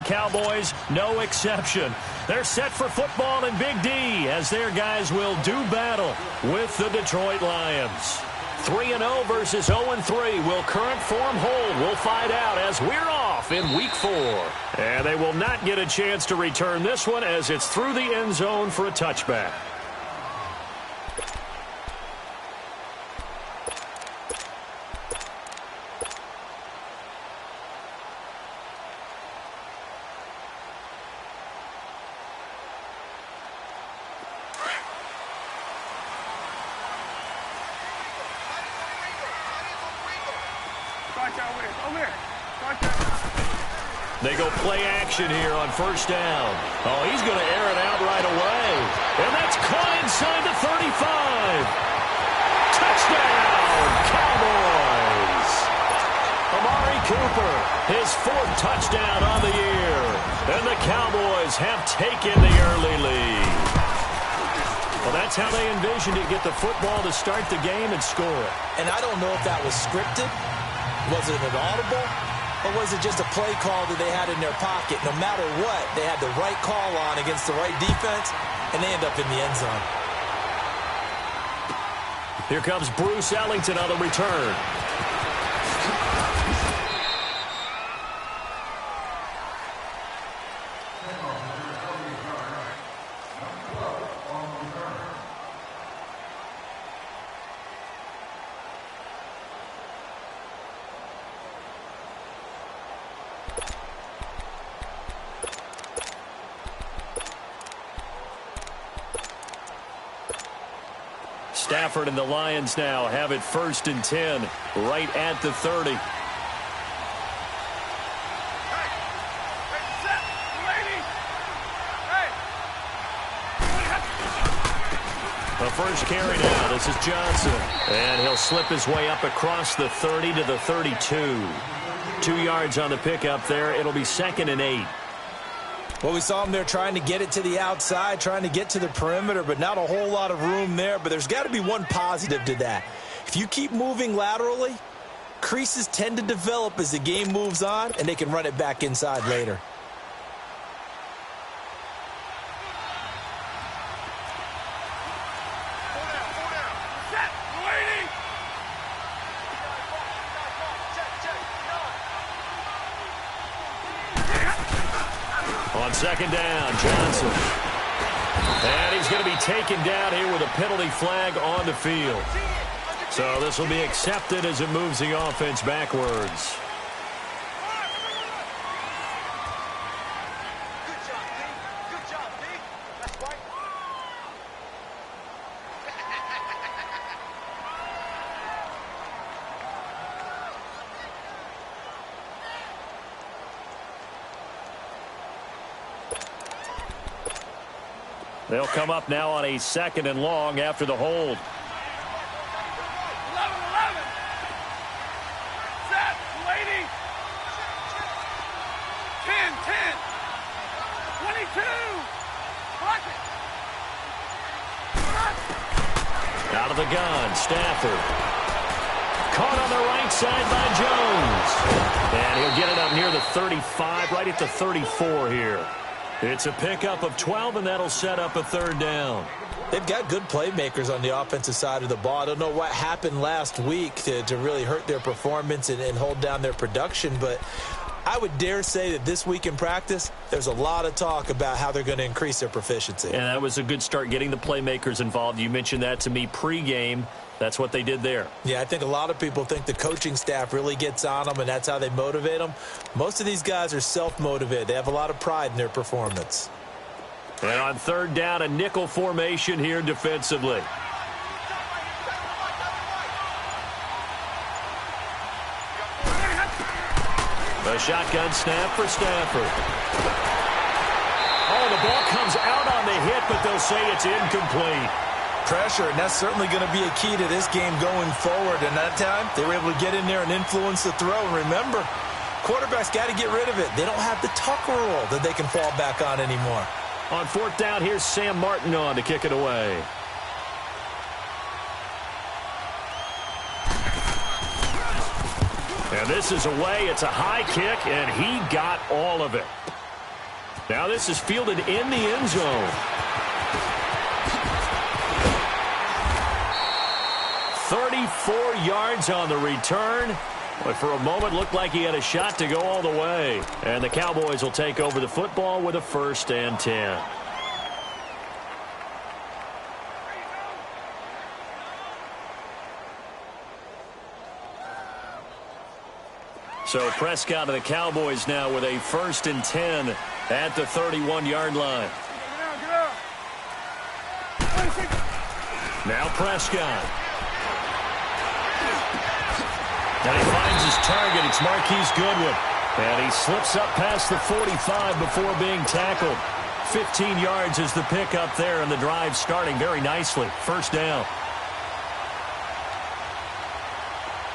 Cowboys, no exception. They're set for football in Big D as their guys will do battle with the Detroit Lions. 3-0 versus 0-3. Will current form hold? We'll find out as we're off in Week 4. And they will not get a chance to return this one as it's through the end zone for a touchback. They go play action here on first down. Oh, he's going to air it out right away. And that's caught inside the 35. Touchdown, Cowboys. Amari Cooper, his 4th touchdown on the year. And the Cowboys have taken the early lead. Well, that's how they envisioned it, get the football to start the game and score it. And I don't know if that was scripted. Was it an audible? Or was it just a play call that they had in their pocket? No matter what, they had the right call on against the right defense, and they end up in the end zone. Here comes Bruce Ellington on the return. Stafford and the Lions now have it 1st and 10, right at the 30. The first carry now. This is Johnson. And he'll slip his way up across the 30 to the 32. 2 yards on the pickup there. It'll be 2nd and 8. Well, we saw him there trying to get it to the outside, trying to get to the perimeter, but not a whole lot of room there. But there's got to be one positive to that. If you keep moving laterally, creases tend to develop as the game moves on, and they can run it back inside later. On 2nd down, Johnson. And he's going to be taken down here with a penalty flag on the field. So this will be accepted as it moves the offense backwards. They'll come up now on a 2nd and long after the hold. 11-11. Set, lady. 10-10. 22. Block it. Out of the gun, Stafford. Caught on the right side by Jones. And he'll get it up near the 35, right at the 34 here. It's a pickup of 12, and that'll set up a 3rd down. They've got good playmakers on the offensive side of the ball. I don't know what happened last week to really hurt their performance and hold down their production, but I would dare say that this week in practice, there's a lot of talk about how they're going to increase their proficiency. And that was a good start getting the playmakers involved. You mentioned that to me pregame. That's what they did there. Yeah, I think a lot of people think the coaching staff really gets on them, and that's how they motivate them. Most of these guys are self-motivated. They have a lot of pride in their performance. And on 3rd down, a nickel formation here defensively. A shotgun snap for Stafford. Oh, the ball comes out on the hit, but they'll say it's incomplete. Pressure, and that's certainly going to be a key to this game going forward. And that time, they were able to get in there and influence the throw. And remember, quarterbacks got to get rid of it. They don't have the Tucker rule that they can fall back on anymore. On 4th down, here's Sam Martin on to kick it away. And this is away. It's a high kick, and he got all of it. Now this is fielded in the end zone. 34 yards on the return. But for a moment, looked like he had a shot to go all the way. And the Cowboys will take over the football with a 1st and 10. So Prescott of the Cowboys now with a 1st and 10 at the 31-yard line. Now Prescott. And he finds his target. It's Marquise Goodwin. And he slips up past the 45 before being tackled. 15 yards is the pickup there, and the drive starting very nicely. 1st down.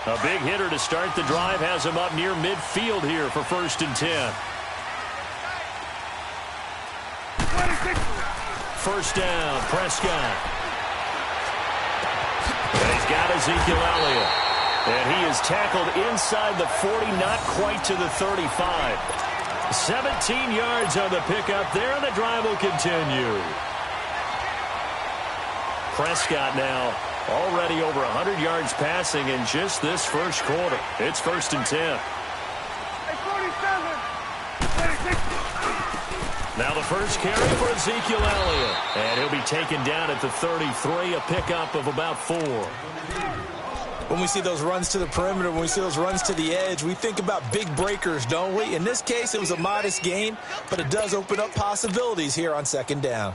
A big hitter to start the drive has him up near midfield here for 1st and 10. 1st down, Prescott. And he's got Ezekiel Elliott. And he is tackled inside the 40, not quite to the 35. 17 yards on the pickup there, and the drive will continue. Prescott now already over 100 yards passing in just this 1st quarter. It's 1st and 10. Now the first carry for Ezekiel Elliott. And he'll be taken down at the 33, a pickup of about 4. When we see those runs to the perimeter, when we see those runs to the edge, we think about big breakers, don't we? In this case, it was a modest gain, but it does open up possibilities here on 2nd down.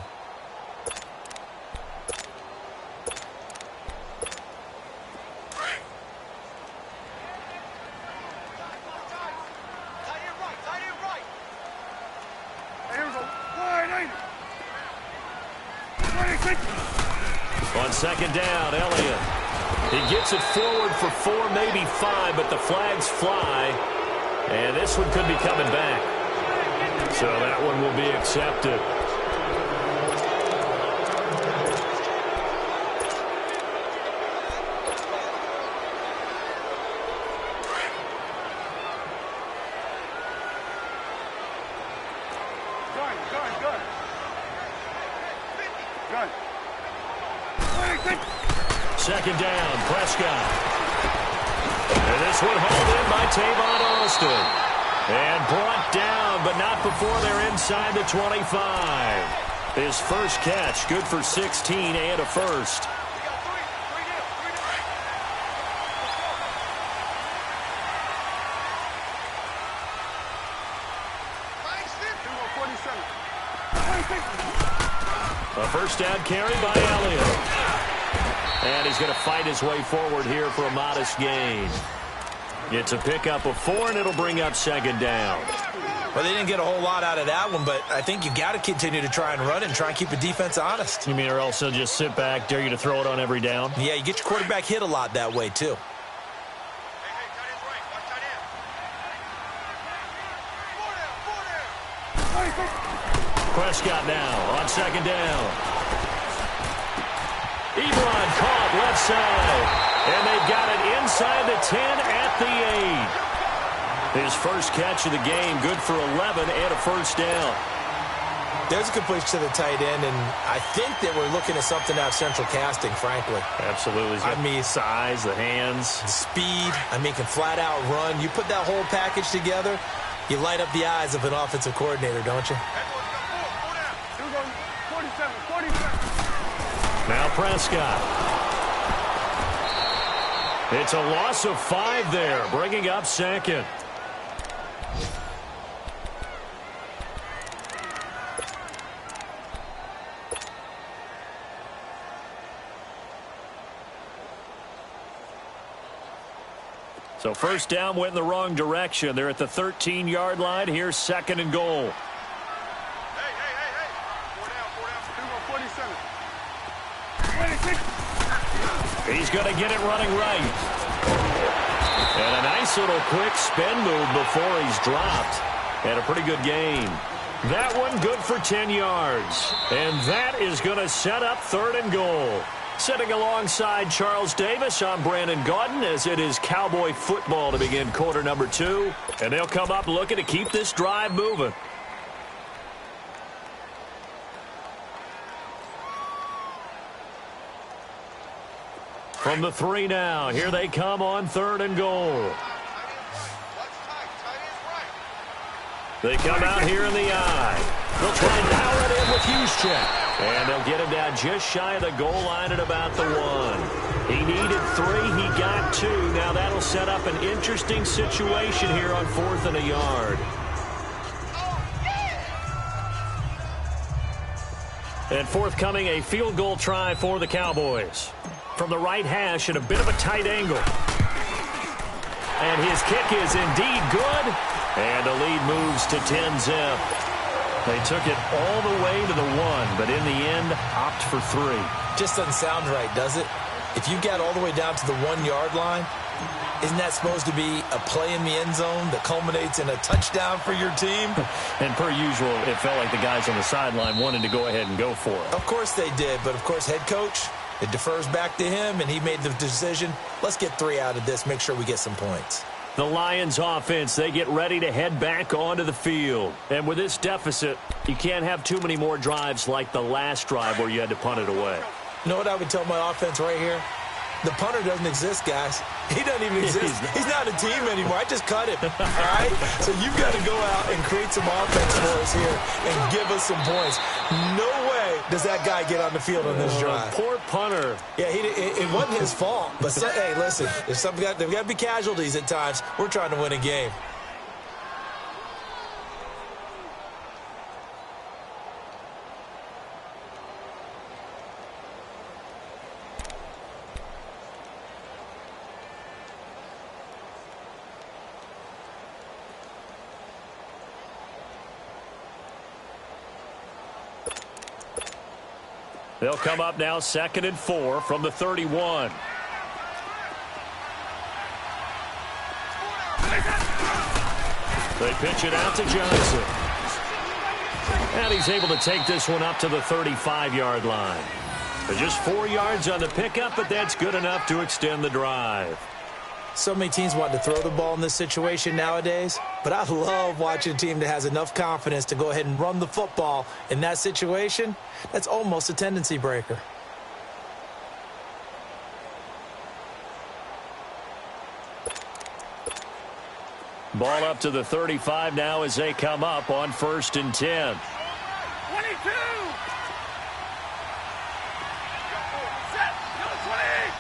On 2nd down, Elliott. He gets it forward for 4, maybe 5, but the flags fly. And this one could be coming back. So that one will be accepted. Second down, Prescott. And this one hauled in by Tavon Austin. And brought down, but not before they're inside the 25. His first catch, good for 16 and a 1st. A 1st down carry by Elliott. And he's going to fight his way forward here for a modest gain. It's a pickup of 4, and it'll bring up 2nd down. Well, they didn't get a whole lot out of that one, but I think you got to continue to try and run and try and keep the defense honest. You mean or else they'll just sit back, dare you to throw it on every down? Yeah, you get your quarterback hit a lot that way, too. Prescott now on 2nd down. Ebron caught left side. And they've got it inside the 10 at the 8. His first catch of the game, good for 11 and a 1st down. There's a good push to the tight end, and I think that we're looking at something out of central casting, frankly. Absolutely. I mean, size, the hands. Speed. I mean, can flat out run. You put that whole package together, you light up the eyes of an offensive coordinator, don't you? Now Prescott. It's a loss of 5 there, bringing up 2nd. So 1st down went in the wrong direction. They're at the 13-yard line. Here's 2nd and goal. He's going to get it running right. And a nice little quick spin move before he's dropped. And a pretty good gain. That one good for 10 yards. And that is going to set up 3rd and goal. Sitting alongside Charles Davis, I'm Brandon Gaudin, as it is Cowboy football to begin quarter number 2. And they'll come up looking to keep this drive moving. From the 3 now, here they come on 3rd and goal. They come out here in the eye. They'll try and power it in with Juszczyk. And they'll get him down just shy of the goal line at about the 1. He needed 3. He got 2. Now that'll set up an interesting situation here on 4th and a yard. And forthcoming, a field goal try for the Cowboys. From the right hash at a bit of a tight angle. And his kick is indeed good. And the lead moves to 10-zip. They took it all the way to the 1, but in the end, opt for 3. Just doesn't sound right, does it? If you got all the way down to the 1-yard line, isn't that supposed to be a play in the end zone that culminates in a touchdown for your team? And per usual, it felt like the guys on the sideline wanted to go ahead and go for it. Of course they did, but of course head coach, it defers back to him, and he made the decision, let's get 3 out of this, make sure we get some points. The Lions offense, they get ready to head back onto the field. And with this deficit, you can't have too many more drives like the last drive where you had to punt it away. You know what I would tell my offense right here? The punter doesn't exist, guys. He doesn't even exist. He's not a team anymore. I just cut him, all right? So you've got to go out and create some offense for us here and give us some points. No way does that guy get on the field on this drive. Poor punter. Yeah, it wasn't his fault. But, hey, listen, there's got to be casualties at times. We're trying to win a game. They'll come up now 2nd and 4 from the 31. They pitch it out to Johnson. And he's able to take this one up to the 35-yard line. They're just 4 yards on the pickup, but that's good enough to extend the drive. So many teams want to throw the ball in this situation nowadays, but I love watching a team that has enough confidence to go ahead and run the football in that situation. That's almost a tendency breaker. Ball up to the 35 now as they come up on 1st and 10. 22. Set. Number 20.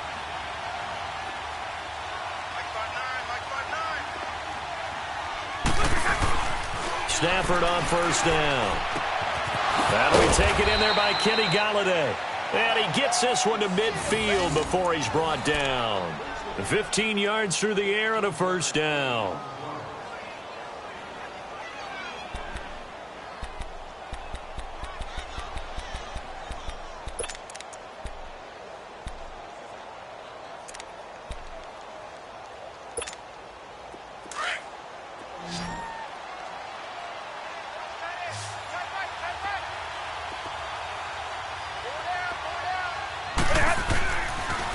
Stafford on 1st down. That'll be taken in there by Kenny Golladay. And he gets this one to midfield before he's brought down. 15 yards through the air on a 1st down.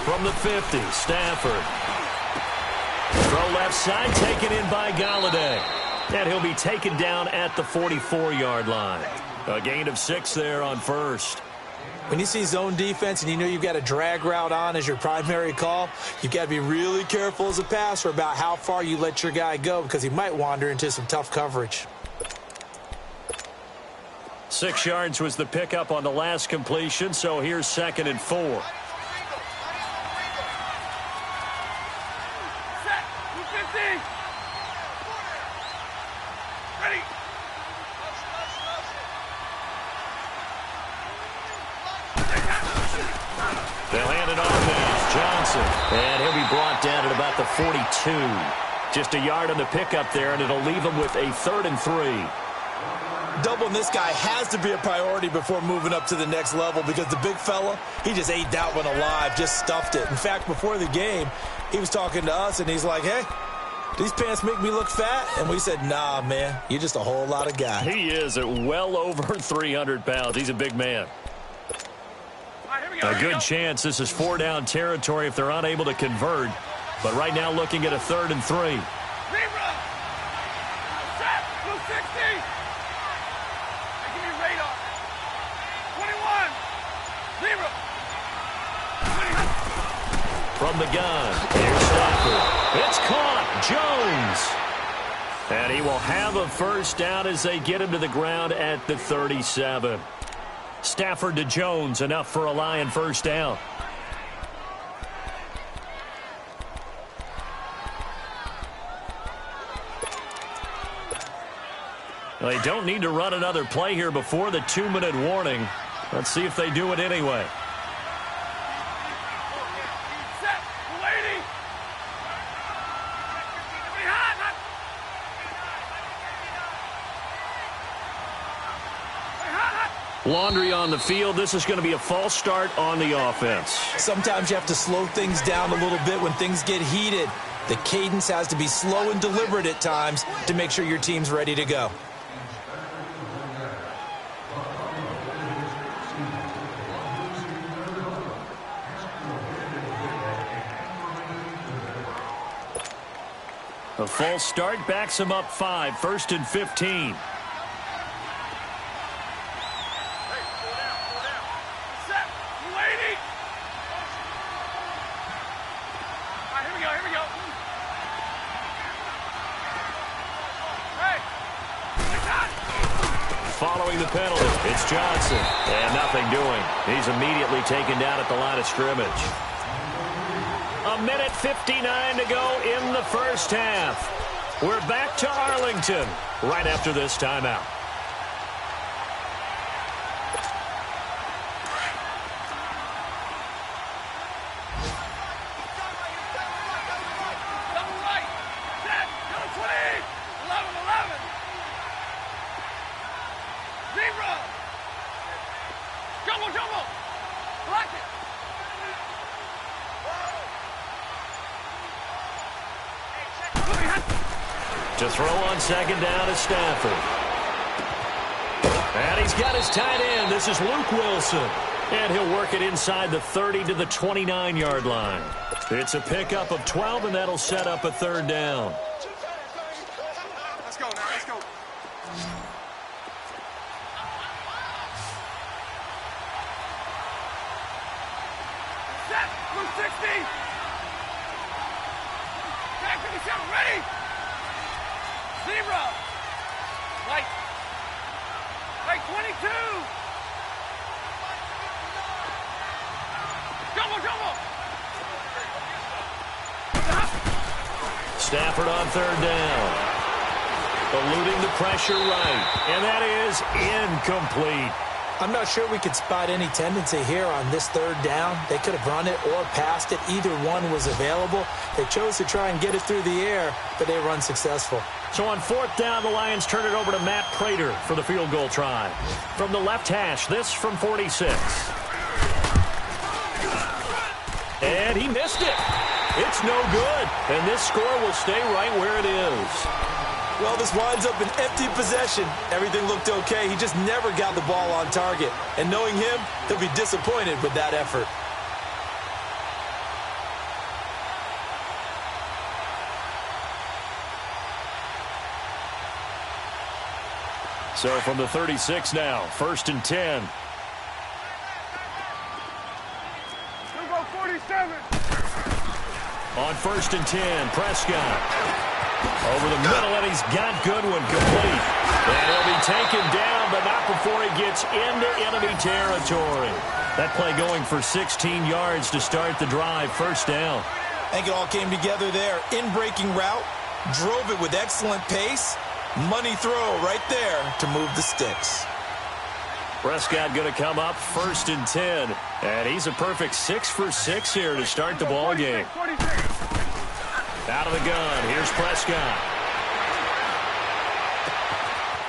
From the 50, Stafford. Throw left side, taken in by Golladay. And he'll be taken down at the 44-yard line. A gain of 6 there on 1st. When you see zone defense and you know you've got a drag route on as your primary call, you've got to be really careful as a passer about how far you let your guy go because he might wander into some tough coverage. 6 yards was the pickup on the last completion, so here's 2nd and 4. They'll hand it off now. Johnson. And he'll be brought down at about the 42. Just a yard on the pickup there, and it'll leave him with a 3rd and 3. Doubling this guy has to be a priority before moving up to the next level because the big fella, he just ate that one alive, just stuffed it. In fact, before the game, he was talking to us, and he's like, hey, these pants make me look fat? And we said, nah, man, you're just a whole lot of guy. He is at well over 300 pounds. He's a big man. A good chance this is 4-down territory if they're unable to convert. But right now looking at a 3rd and 3. Zebra. Set. 260. Hey, give me radar. 21. Zebra. from the gun. Here's Stafford. It's caught. Jones. And he will have a first down as they get him to the ground at the 37. Stafford to Jones, enough for a Lion first down. They don't need to run another play here before the 2-minute warning. Let's see if they do it anyway. Laundry on the field. This is going to be a false start on the offense. Sometimes you have to slow things down a little bit when things get heated. The cadence has to be slow and deliberate at times to make sure your team's ready to go. A false start backs him up 5, 1st and 15. Following the penalty, it's Johnson. And nothing doing. He's immediately taken down at the line of scrimmage. 1:59 to go in the first half. We're back to Arlington right after this timeout. To throw on second down is Stafford. And he's got his tight end. This is Luke Wilson. And he'll work it inside the 30 to the 29-yard line. It's a pickup of 12, and that'll set up a third down. Let's go now, let's go. Set, 260. Back 57, ready. Zebra. Light. Right, 22. Jumbo. Stafford on third down. Eluding the pressure right. And that is incomplete. I'm not sure we could spot any tendency here on this third down. They could have run it or passed it. Either one was available. They chose to try and get it through the air, but they were unsuccessful. So on fourth down, the Lions turn it over to Matt Prater for the field goal try. From the left hash, this from 46. And he missed it. It's no good. And this score will stay right where it is. Well, this winds up an empty possession. Everything looked okay. He just never got the ball on target. And knowing him, he'll be disappointed with that effort. So from the 36 now, 1st and 10. We'll go 47. On 1st and 10, Prescott. Over the middle, and he's got Goodwin complete. And he'll be taken down, but not before he gets into enemy territory. That play going for 16 yards to start the drive. First down. I think it all came together there. In-breaking route, drove it with excellent pace. Money throw right there to move the sticks. Prescott going to come up 1st and 10. And he's a perfect 6 for 6 here to start the ball game. Out of the gun, here's Prescott.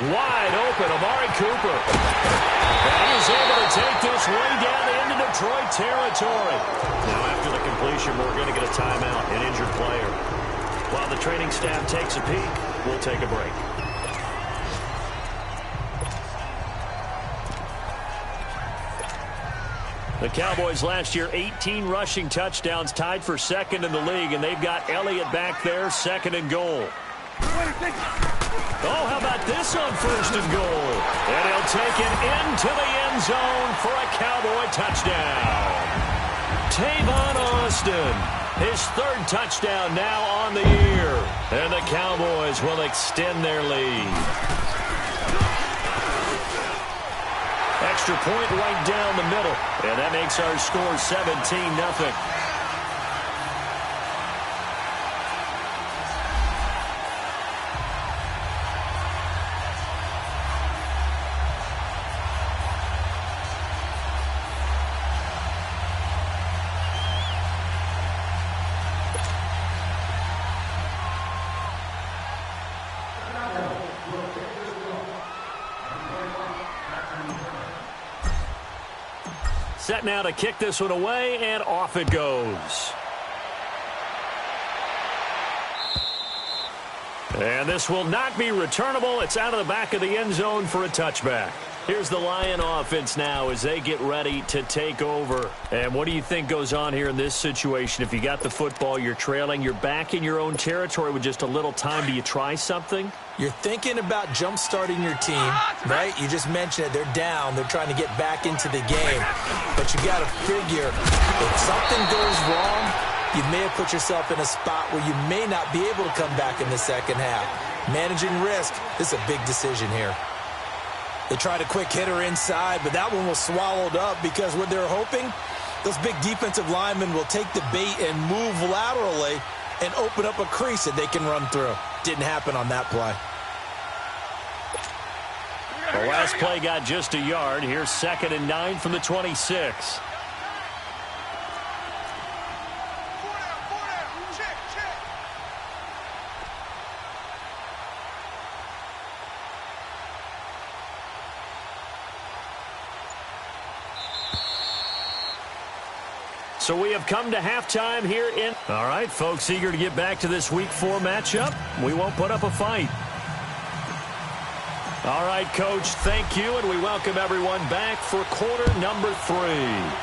Wide open, Amari Cooper. And he is able to take this way down into Detroit territory. Now after the completion, we're going to get a timeout, an injured player. While the training staff takes a peek, we'll take a break. The Cowboys last year, 18 rushing touchdowns, tied for second in the league, and they've got Elliott back there, 2nd and goal. Oh, how about this on 1st and goal? And he'll take it into the end zone for a Cowboy touchdown. Tavon Austin, his third touchdown now on the year. And the Cowboys will extend their lead. Extra point right down the middle. And that makes our score 17-0. Set now to kick this one away, and off it goes. And this will not be returnable. It's out of the back of the end zone for a touchback. Here's the Lion offense now as they get ready to take over. And what do you think goes on here in this situation? If you got the football, you're trailing, you're back in your own territory with just a little time. Do you try something? You're thinking about jump-starting your team, right? You just mentioned it. They're down. They're trying to get back into the game. But you got to figure, if something goes wrong, you may have put yourself in a spot where you may not be able to come back in the second half. Managing risk, this is a big decision here. They tried a quick hitter inside, but that one was swallowed up because what they're hoping, those big defensive linemen will take the bait and move laterally and open up a crease that they can run through. Didn't happen on that play. The last play got just a yard. Here's 2nd and 9 from the 26. So we have come to halftime here in... All right, folks, eager to get back to this Week 4 matchup. We won't put up a fight. All right, Coach, thank you, and we welcome everyone back for quarter number 3.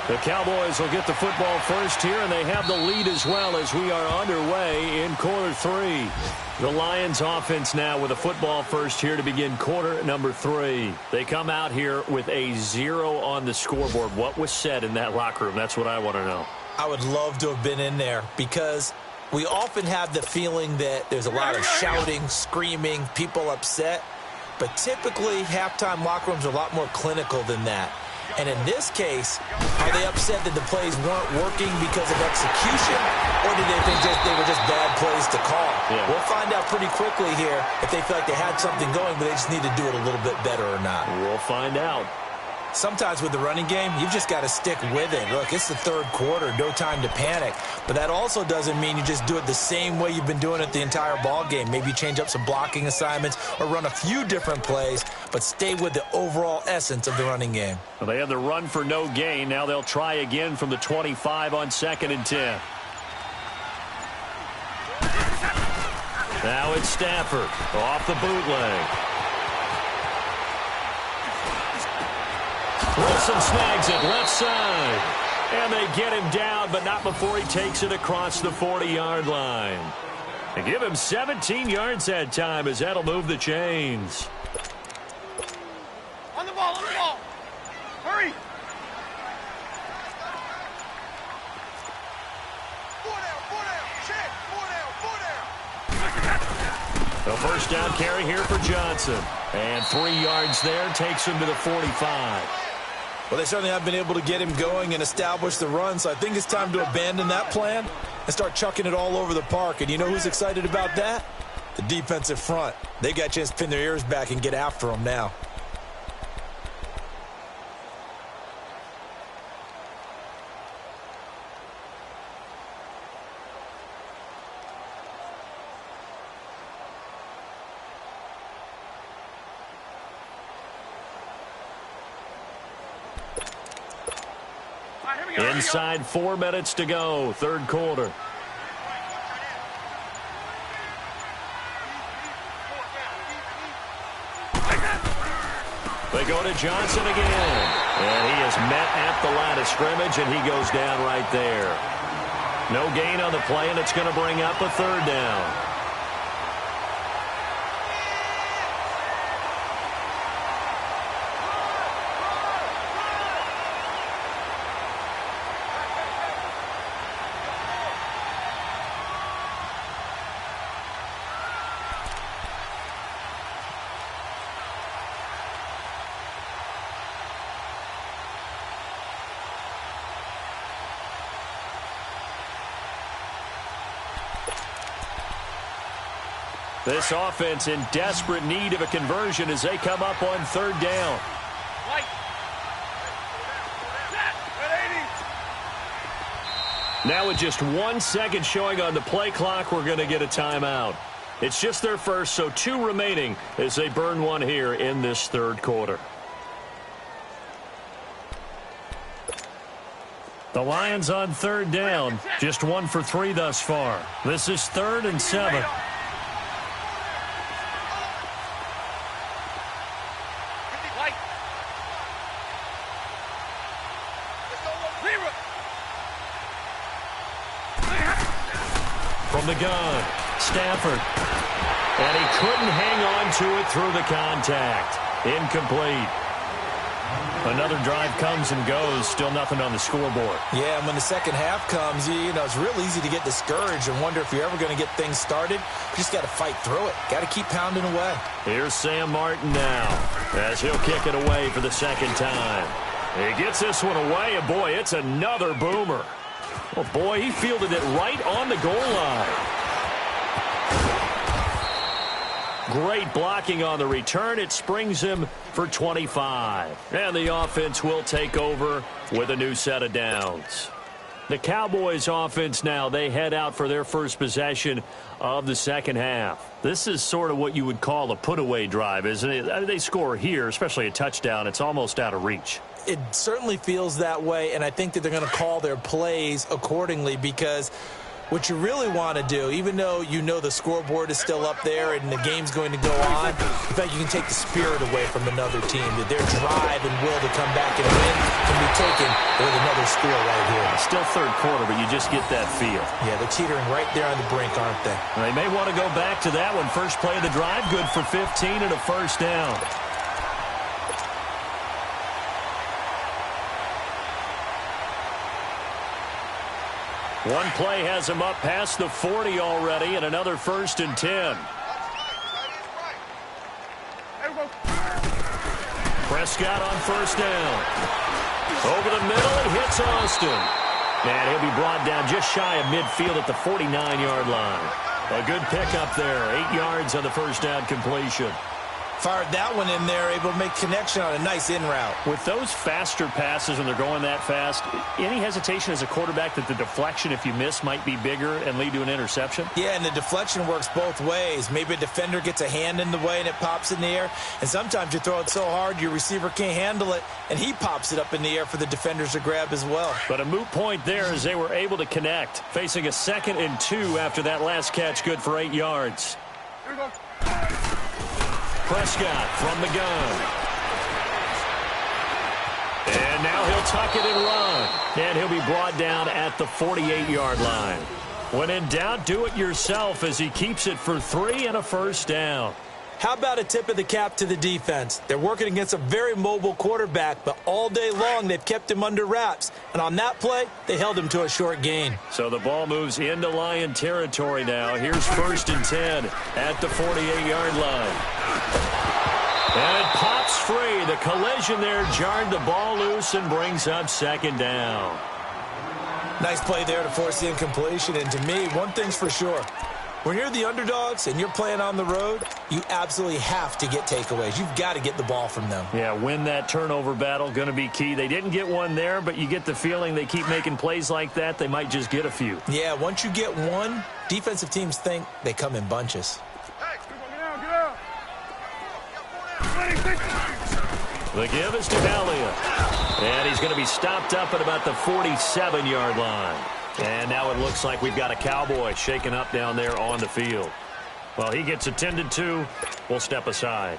The Cowboys will get the football first here, and they have the lead as well as we are underway in quarter 3. The Lions offense now with a football first here to begin quarter number 3. They come out here with a 0 on the scoreboard. What was said in that locker room? That's what I want to know. I would love to have been in there because we often have the feeling that there's a lot of shouting, screaming, people upset. But typically, halftime locker rooms are a lot more clinical than that. And in this case, are they upset that the plays weren't working because of execution, or did they think they were just bad plays to call? Yeah. We'll find out pretty quickly here if they feel like they had something going, but they just need to do it a little bit better or not. We'll find out. Sometimes with the running game, you've just got to stick with it. Look, it's the third quarter, no time to panic. But that also doesn't mean you just do it the same way you've been doing it the entire ball game. Maybe change up some blocking assignments or run a few different plays, but stay with the overall essence of the running game. Well, they had the run for no gain. Now they'll try again from the 25 on 2nd and 10. Now it's Stafford off the bootleg. Wilson snags it left side. And they get him down, but not before he takes it across the 40-yard line. They give him 17 yards that time as that'll move the chains. On the ball, on the ball. Hurry. 4 down. Check. 4 down. The first down carry here for Johnson. And 3 yards there takes him to the 45. Well, they certainly have been able to get him going and establish the run, so I think it's time to abandon that plan and start chucking it all over the park. And you know who's excited about that? The defensive front. They got a chance to pin their ears back and get after him now. Inside 4 minutes to go, third quarter. They go to Johnson again. And he is met at the line of scrimmage, and he goes down right there. No gain on the play, and it's going to bring up a third down. This offense in desperate need of a conversion as they come up on third down. Now with just 1 second showing on the play clock, we're going to get a timeout. It's just their first, so 2 remaining as they burn one here in this third quarter. The Lions on third down, just 1 for 3 thus far. This is 3rd and 7. From the gun, Stafford. And he couldn't hang on to it through the contact. Incomplete. Another drive comes and goes. Still nothing on the scoreboard. Yeah, and when the second half comes, you know, it's real easy to get discouraged and wonder if you're ever going to get things started. You just got to fight through it. Got to keep pounding away. Here's Sam Martin now as he'll kick it away for the second time. He gets this one away, and boy, it's another boomer. Oh, boy, he fielded it right on the goal line. Great blocking on the return. It springs him for 25. And the offense will take over with a new set of downs. The Cowboys offense now, they head out for their first possession of the second half. This is sort of what you would call a put-away drive, isn't it? They score here, especially a touchdown. It's almost out of reach. It certainly feels that way, and I think that they're going to call their plays accordingly because what you really want to do, even though you know the scoreboard is still up there and the game's going to go on, in fact, you can take the spirit away from another team, that their drive and will to come back and win can be taken with another score right here. Still third quarter, but you just get that feel. Yeah, they're teetering right there on the brink, aren't they? They may want to go back to that one. First play of the drive, good for 15 and a first down. One play has him up past the 40 already, and another 1st and 10. Prescott on first down. Over the middle, it hits Austin. And he'll be brought down just shy of midfield at the 49-yard line. A good pickup there, 8 yards on the first down completion. Fired that one in there, able to make connection on a nice in route. With those faster passes when they're going that fast, any hesitation as a quarterback that the deflection, if you miss, might be bigger and lead to an interception? Yeah, and the deflection works both ways. Maybe a defender gets a hand in the way and it pops in the air. And sometimes you throw it so hard your receiver can't handle it, and he pops it up in the air for the defenders to grab as well. But a moot point there as they were able to connect. Facing a 2nd and 2 after that last catch, good for 8 yards. Here we go. Prescott from the gun. And now he'll tuck it and run. And he'll be brought down at the 48-yard line. When in doubt, do it yourself as he keeps it for 3 and a first down. How about a tip of the cap to the defense? They're working against a very mobile quarterback, but all day long they've kept him under wraps. And on that play, they held him to a short gain. So the ball moves into Lion territory now. Here's 1st and 10 at the 48-yard line. And it pops free. The collision there jarred the ball loose and brings up 2nd down. Nice play there to force the incompletion. And to me, one thing's for sure. When you're the underdogs and you're playing on the road, you absolutely have to get takeaways. You've got to get the ball from them. Yeah, win that turnover battle, going to be key. They didn't get one there, but you get the feeling they keep making plays like that, they might just get a few. Yeah, once you get one, defensive teams think they come in bunches. Hey, get out. The give is to Elliott. And he's going to be stopped up at about the 47-yard line. And now it looks like we've got a Cowboy shaken up down there on the field. Well, he gets attended to. We'll step aside.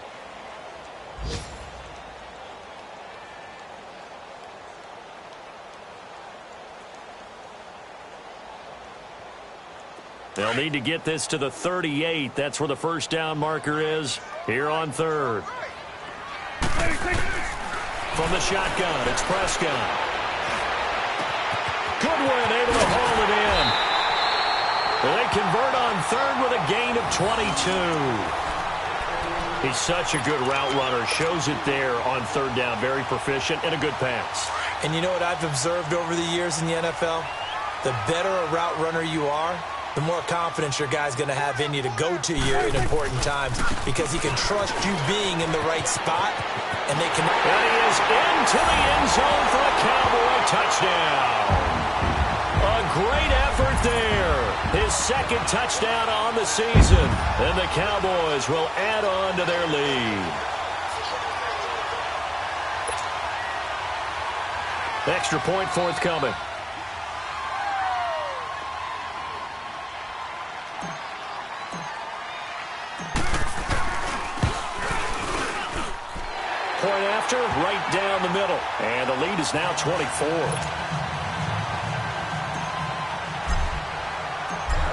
They'll need to get this to the 38. That's where the first down marker is here on 3rd. From the shotgun, it's Prescott. Goodwin able to haul it in. Well, they convert on 3rd with a gain of 22. He's such a good route runner. Shows it there on 3rd down. Very proficient and a good pass. And you know what I've observed over the years in the NFL? The better a route runner you are, the more confidence your guy's going to have in you to go to you in important times because he can trust you being in the right spot, and they can. And he is into the end zone for a Cowboy touchdown. A great effort there. His second touchdown on the season, and the Cowboys will add on to their lead. Extra point forthcoming. Point after, right down the middle. And the lead is now 24.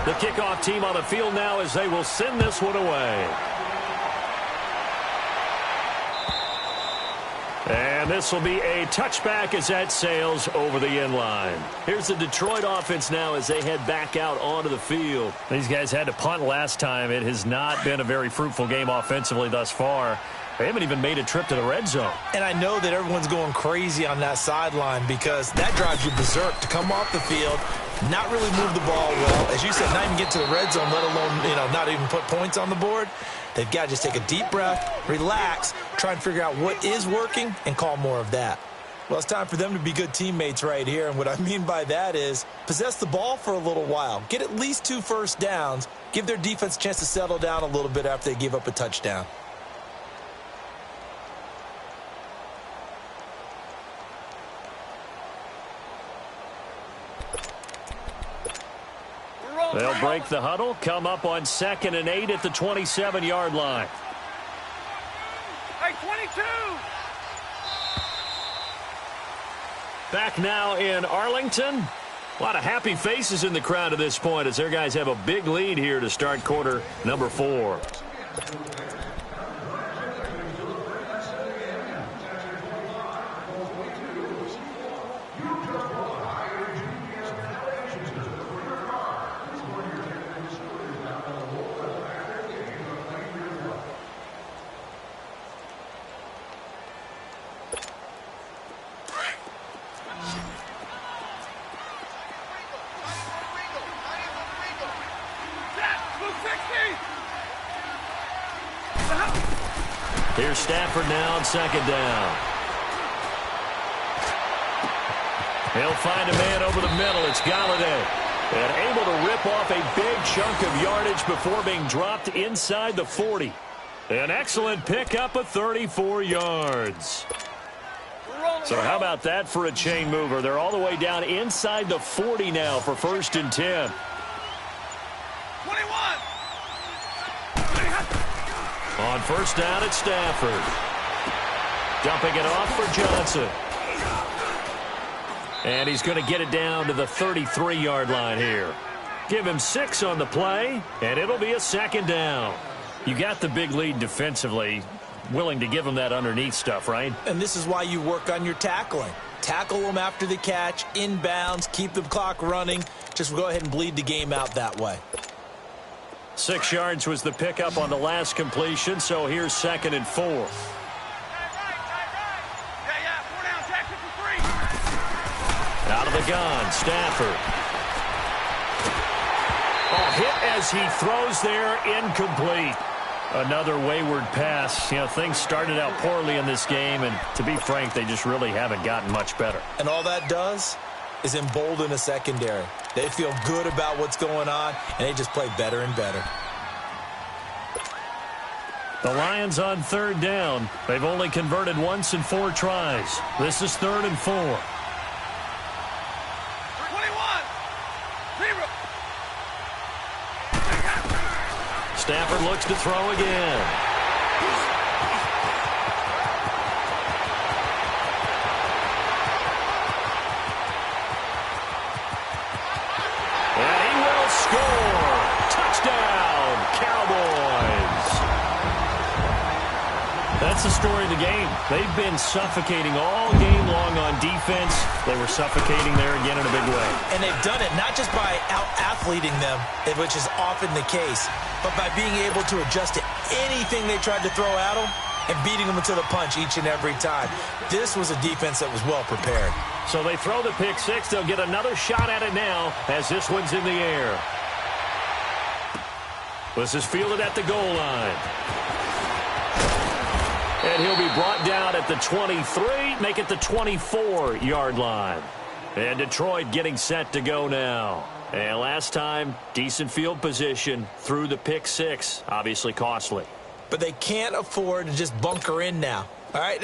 The kickoff team on the field now as they will send this one away. And this will be a touchback as that sails over the end line. Here's the Detroit offense now as they head back out onto the field. These guys had to punt last time. It has not been a very fruitful game offensively thus far. They haven't even made a trip to the red zone. And I know that everyone's going crazy on that sideline because that drives you berserk to come off the field, not really move the ball well. As you said, not even get to the red zone, let alone, not even put points on the board. They've got to just take a deep breath, relax, try and figure out what is working, and call more of that. Well, it's time for them to be good teammates right here, and what I mean by that is possess the ball for a little while, get at least 2 first downs, give their defense a chance to settle down a little bit after they give up a touchdown. They'll break the huddle, come up on 2nd and 8 at the 27-yard line. Hey, 22! Back now in Arlington. A lot of happy faces in the crowd at this point as their guys have a big lead here to start quarter number 4. Here's Stafford now on 2nd down. He'll find a man over the middle. It's Galladay. And able to rip off a big chunk of yardage before being dropped inside the 40. An excellent pickup of 34 yards. So how about that for a chain mover? They're all the way down inside the 40 now for 1st and 10. 21! On 1st down, it's Stafford. Dumping it off for Johnson. And he's going to get it down to the 33-yard line here. Give him 6 on the play, and it'll be a 2nd down. You got the big lead defensively, willing to give them that underneath stuff, right? And this is why you work on your tackling. Tackle them after the catch, inbounds, keep the clock running. Just go ahead and bleed the game out that way. 6 yards was the pickup on the last completion, so here's 2nd and 4. Yeah, 4 down, Jackson for 3. Out of the gun, Stafford. Oh, hit as he throws there, incomplete. Another wayward pass. Things started out poorly in this game, and to be frank, they just really haven't gotten much better. And all that does is embolden a secondary. They feel good about what's going on, and they just play better and better. The Lions on 3rd down. They've only converted once in 4 tries. This is 3rd and 4. 21! 0! Stafford looks to throw again. And he will score. Touchdown, Cowboys. That's the story of the game. They've been suffocating all game long on defense. They were suffocating there again in a big way. And they've done it not just by out-athleting them, which is often the case, but by being able to adjust to anything they tried to throw at them and beating them to the punch each and every time. This was a defense that was well prepared. So they throw the pick 6. They'll get another shot at it now as this one's in the air. This is fielded at the goal line. And he'll be brought down at the 23, make it the 24-yard line. And Detroit getting set to go now. And last time, decent field position through the pick six. Obviously costly. But they can't afford to just bunker in now. All right,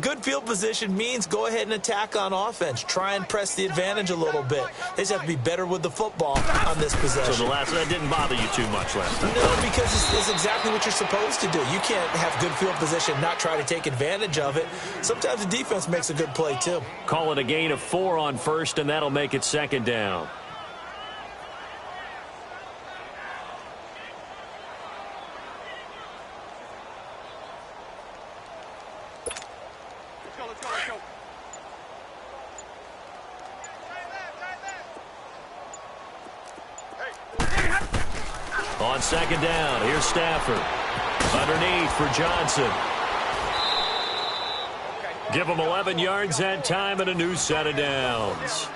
good field position means go ahead and attack on offense. Try and press the advantage a little bit. They just have to be better with the football on this possession. So the last that didn't bother you too much last time? No, because it's exactly what you're supposed to do. You can't have good field position, not try to take advantage of it. Sometimes the defense makes a good play, too. Call it a gain of 4 on first, and that'll make it second down. On second down, here's Stafford. Underneath for Johnson. Give him 11 yards that time and a new set of downs.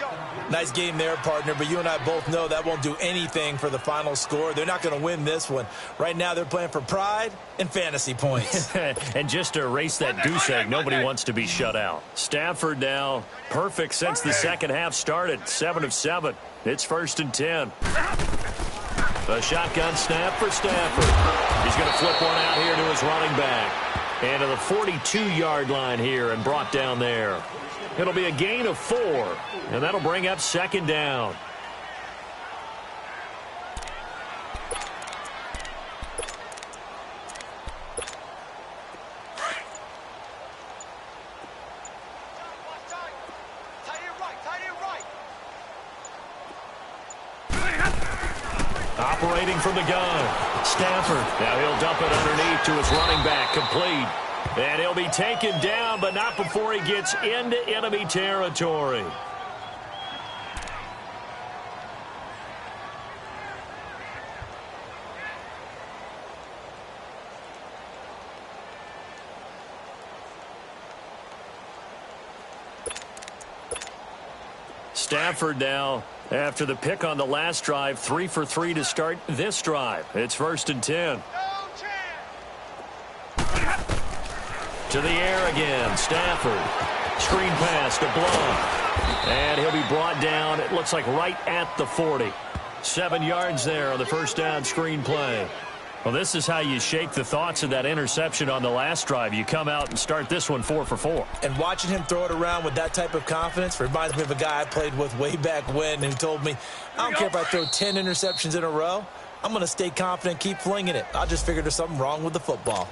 Nice game there, partner, but you and I both know that won't do anything for the final score. They're not going to win this one. Right now, they're playing for pride and fantasy points. And just to erase that goose egg, nobody wants to be shut out. Stafford now, perfect since the second half started. 7 of 7. It's 1st and 10. A shotgun snap for Stafford. He's going to flip one out here to his running back. And to the 42-yard line here and brought down there. It'll be a gain of 4, and that'll bring up second down. Operating from the gun. Stafford. Now he'll dump it underneath to his running back. Complete. And he'll be taken down, but not before he gets into enemy territory. Stafford now, after the pick on the last drive, 3 for 3 to start this drive. It's 1st and 10. To the air again, Stafford. Screen pass to Blunt. And he'll be brought down, it looks like right at the 40. 7 yards there on the first down screen play. Well, this is how you shake the thoughts of that interception on the last drive. You come out and start this one 4 for 4. And watching him throw it around with that type of confidence reminds me of a guy I played with way back when who told me, I don't care if I throw 10 interceptions in a row. I'm going to stay confident, keep flinging it. I just figured there's something wrong with the football.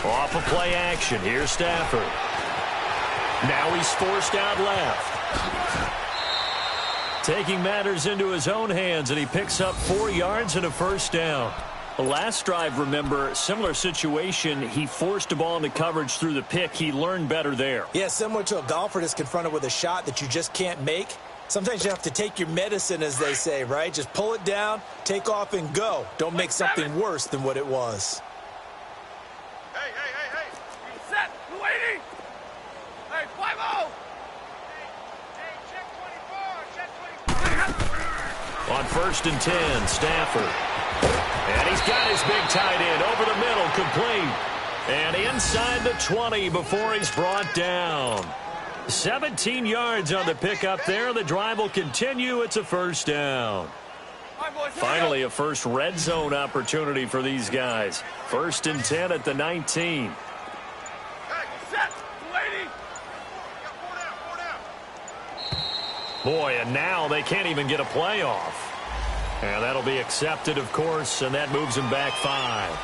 Off of play action. Here's Stafford. Now he's forced out left. Taking matters into his own hands, and he picks up 4 yards and a first down. The last drive, remember, similar situation. He forced a ball into coverage through the pick. He learned better there. Yeah, similar to a golfer that's confronted with a shot that you just can't make. Sometimes you have to take your medicine, as they say, right? Just pull it down, take off, and go. Don't make something worse than what it was. Set. 280. Hey, 5-0. Hey, check 24. On 1st and 10, Stafford. And he's got his big tight end over the middle, complete. And inside the 20 before he's brought down. 17 yards on the pickup there. The drive will continue. It's a first down. Finally, a first red zone opportunity for these guys. 1st and 10 at the 19. Boy, and now they can't even get a playoff. And that'll be accepted, of course, and that moves him back 5.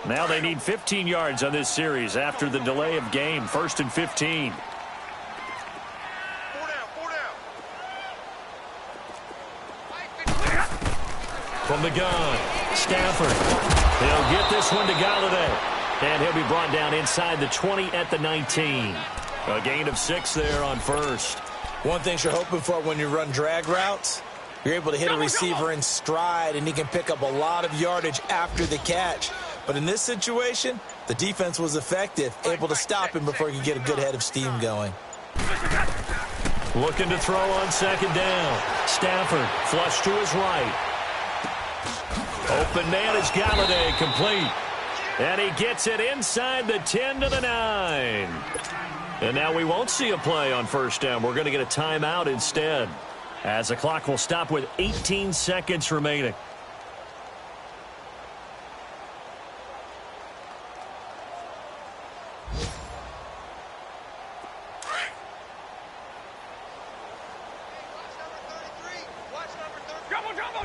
Now they need 15 yards on this series after the delay of game. 1st and 15. from the gun. Stafford. He'll get this one to Galladay. And he'll be brought down inside the 20 at the 19. A gain of 6 there on first. One thing you're hoping for when you run drag routes, you're able to hit a receiver in stride, and he can pick up a lot of yardage after the catch. But in this situation, the defense was effective, able to stop him before he could get a good head of steam going. Looking to throw on second down. Stafford flush to his right. Open man is Galladay, complete. And he gets it inside the 10 to the 9. And now we won't see a play on first down. We're going to get a timeout instead, as the clock will stop with 18 seconds remaining.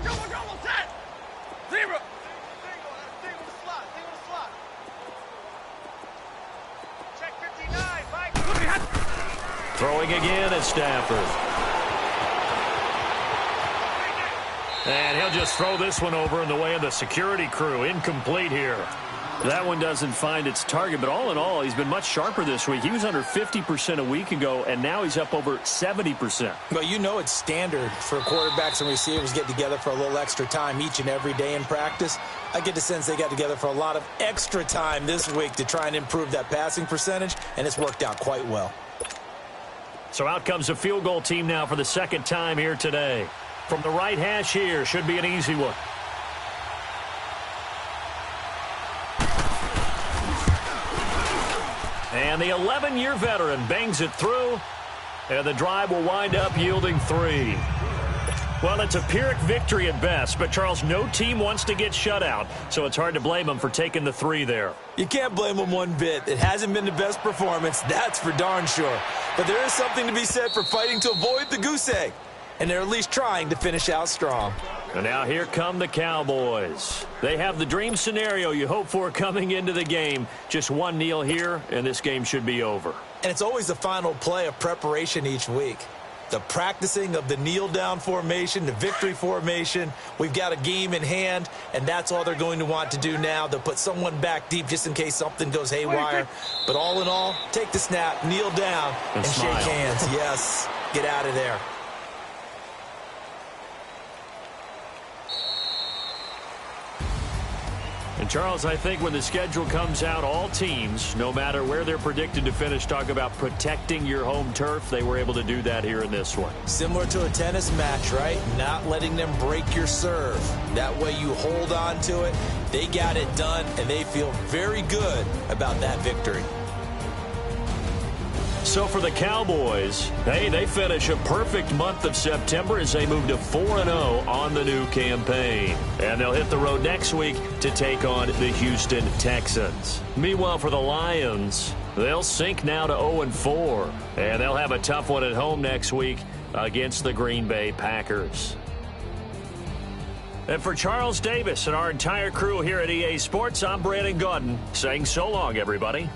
Jumbo, set! Zero! Throwing again is Stafford. And he'll just throw this one over in the way of the security crew. Incomplete here. That one doesn't find its target, but all in all, he's been much sharper this week. He was under 50% a week ago, and now he's up over 70%. Well, you know it's standard for quarterbacks and receivers get together for a little extra time each and every day in practice. I get the sense they got together for a lot of extra time this week to try and improve that passing percentage, and it's worked out quite well. So out comes a field goal team now for the second time here today. From the right hash here, should be an easy one. And the 11-year veteran bangs it through, and the drive will wind up yielding 3. Well, it's a Pyrrhic victory at best, but, Charles, no team wants to get shut out, so it's hard to blame them for taking the 3 there. You can't blame them one bit. It hasn't been the best performance, that's for darn sure. But there is something to be said for fighting to avoid the goose egg, and they're at least trying to finish out strong. And now here come the Cowboys. They have the dream scenario you hope for coming into the game. Just one kneel here, and this game should be over. And it's always the final play of preparation each week. The practicing of the kneel-down formation, the victory formation. We've got a game in hand, and that's all they're going to want to do now. They'll put someone back deep just in case something goes haywire. But all in all, take the snap, kneel down, and shake hands. Yes, get out of there. And, Charles, I think when the schedule comes out, all teams, no matter where they're predicted to finish, talk about protecting your home turf. They were able to do that here in this one. Similar to a tennis match, right? Not letting them break your serve. That way you hold on to it. They got it done, and they feel very good about that victory. So for the Cowboys, hey, they finish a perfect month of September as they move to 4-0 on the new campaign. And they'll hit the road next week to take on the Houston Texans. Meanwhile, for the Lions, they'll sink now to 0-4. And they'll have a tough one at home next week against the Green Bay Packers. And for Charles Davis and our entire crew here at EA Sports, I'm Brandon Gaudin saying so long, everybody.